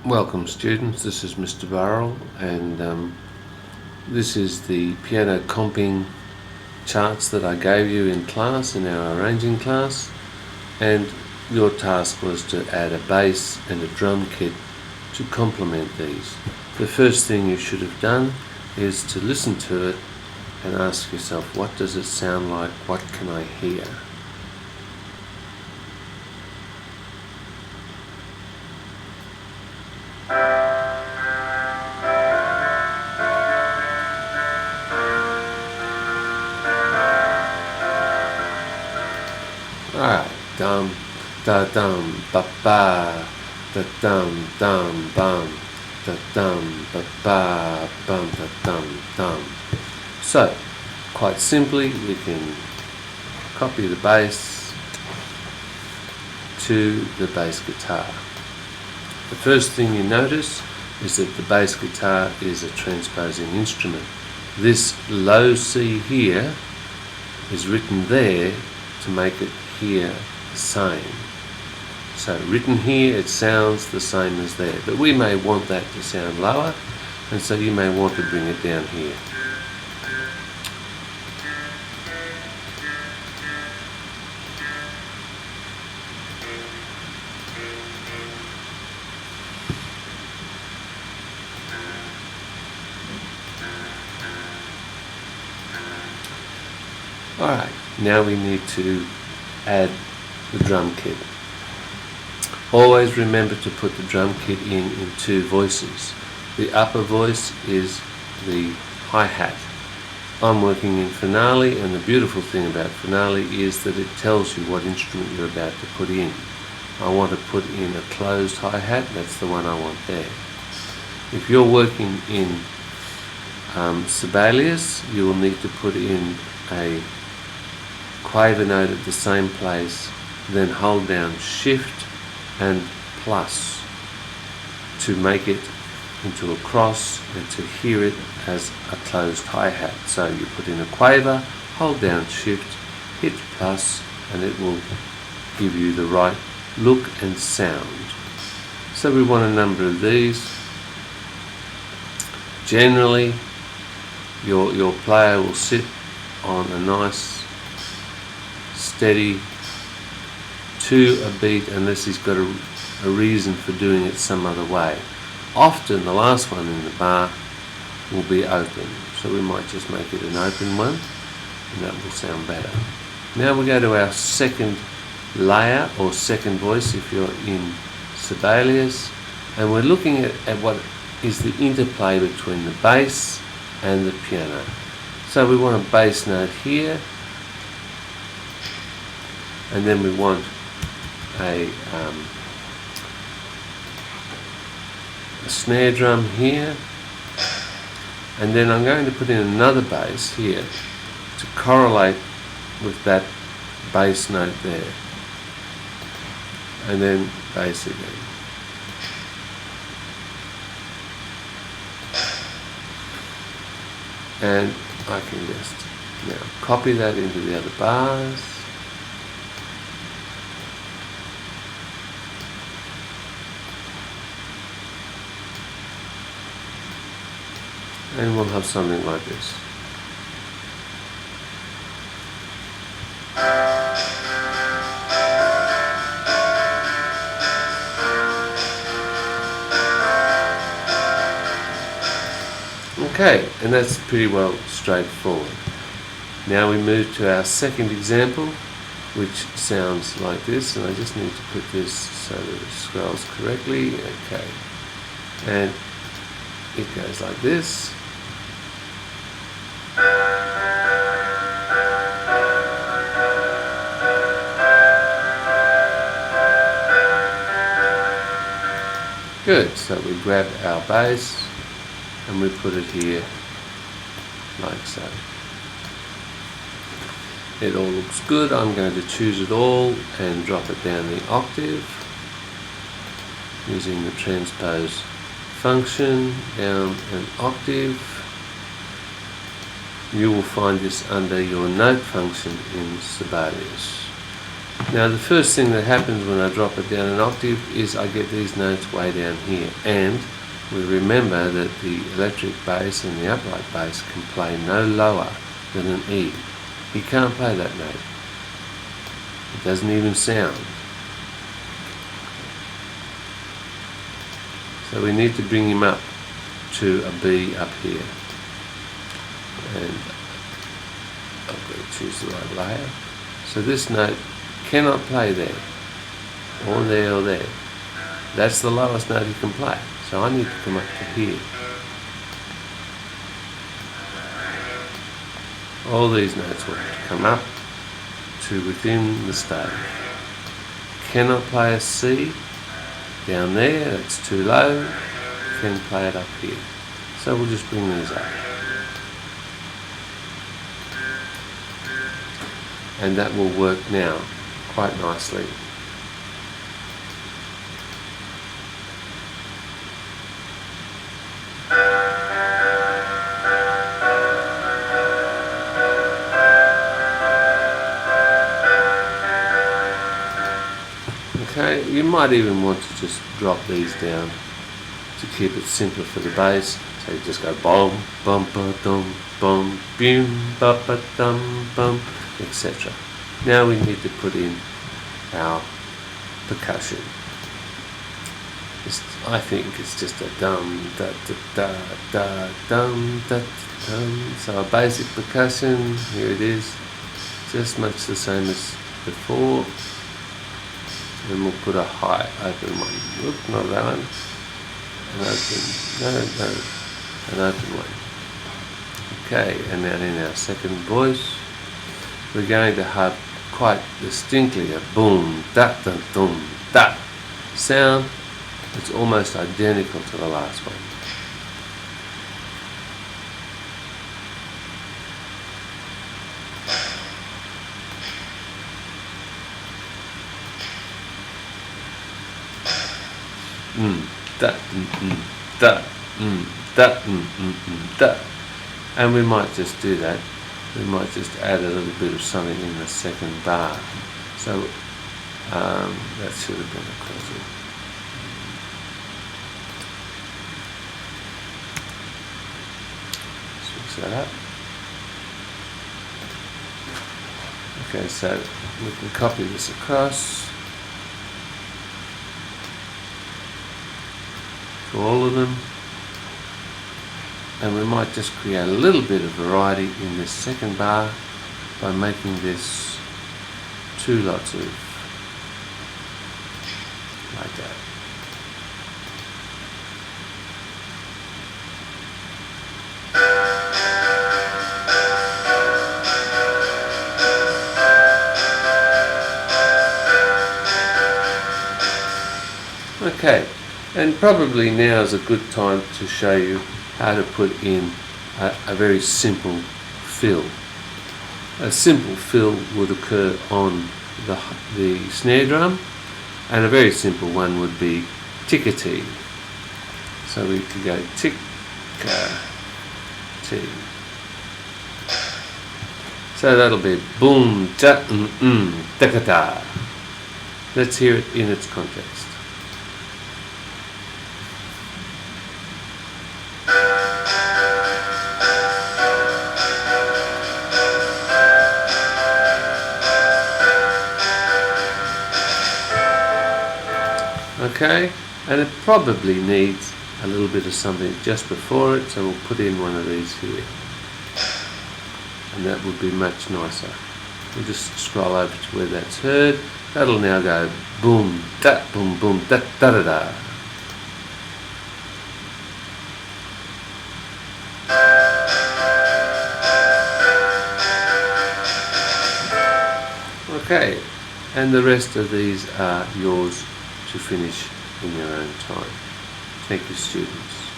Welcome students, this is Mr. Burrell and this is the piano comping charts that I gave you in class, in our arranging class, and your task was to add a bass and a drum kit to complement these. The first thing you should have done is to listen to it and ask yourself, what does it sound like, what can I hear? Alright, dum, da dum, ba ba, da dum, dum, bum, da dum, ba ba, bum, da dum, dum. So, quite simply, we can copy the bass to the bass guitar. The first thing you notice is that the bass guitar is a transposing instrument. This low C here is written there to make it here the same. So written here it sounds the same as there, but we may want that to sound lower, and so you may want to bring it down here. Alright, now we need to add the drum kit. Always remember to put the drum kit in two voices. The upper voice is the hi-hat. I'm working in Finale, and the beautiful thing about Finale is that it tells you what instrument you're about to put in. I want to put in a closed hi-hat, that's the one I want there. If you're working in Sibelius, you will need to put in a quaver note at the same place, then hold down Shift and plus to make it into a cross and to hear it as a closed hi-hat. So you put in a quaver, hold down Shift, hit plus, and it will give you the right look and sound. So we want a number of these. Generally, your player will sit on a nice steady 2 a beat unless he's got a reason for doing it some other way. Often the last one in the bar will be open, so we might just make it an open one, and that will sound better. Now we go to our second layer, or second voice if you're in Sibelius, and we're looking at what is the interplay between the bass and the piano. So we want a bass note here, and then we want a snare drum here, and then I'm going to put in another bass here to correlate with that bass note there, and then bass again. And I can just now copy that into the other bars. And we'll have something like this. Okay, and that's pretty well straightforward. Now we move to our second example, which sounds like this, and I just need to put this so that it scrolls correctly. Okay, and it goes like this. Good, so we grab our bass and we put it here like so. It all looks good. I'm going to choose it all and drop it down the octave using the transpose function, down an octave. You will find this under your note function in Sibelius. Now the first thing that happens when I drop it down an octave is I get these notes way down here, and we remember that the electric bass and the upright bass can play no lower than an E. He can't play that note. It doesn't even sound. So we need to bring him up to a B up here. And I've got to choose the right layer. So this note cannot play there, or there, or there. That's the lowest note he can play. So I need to come up to here. All these notes will have to come up to within the stave. Cannot play a C down there, that's too low. Can play it up here. So we'll just bring these up. And that will work now quite nicely. Okay, you might even want to just drop these down to keep it simpler for the bass. So you just go bom, bum, ba, dum, bum, boom, ba, ba, dum, bum, etc. Now we need to put in our percussion. I think it's just a dum, da, da, da, da, dum, da, dum. So a basic percussion, here it is, just much the same as before. And we'll put a high open one. Whoop, not that one. An open one. Okay, and now in our second voice, we're going to have quite distinctly a boom, da, da, dum, da sound. It's almost identical to the last one. Da, da, da, da. And we might just do that. We might just add a little bit of something in the second bar. So that should have been across it. Switch that up. Okay, so we can copy this across to all of them, and we might just create a little bit of variety in this second bar by making this two lots of like that. Okay, and probably now is a good time to show you how to put in a very simple fill. A simple fill would occur on the snare drum, and a very simple one would be tick-a-tee. So we could go tick-a-tee. So that'll be boom, da, tick-a-ta. Let's hear it in its context. Okay, and it probably needs a little bit of something just before it, so we'll put in one of these here, and that would be much nicer. We'll just scroll over to where that's heard. That'll now go boom, da, boom, boom, da, da, da, da. Okay, and the rest of these are yours to finish in your own time. Thank you, students.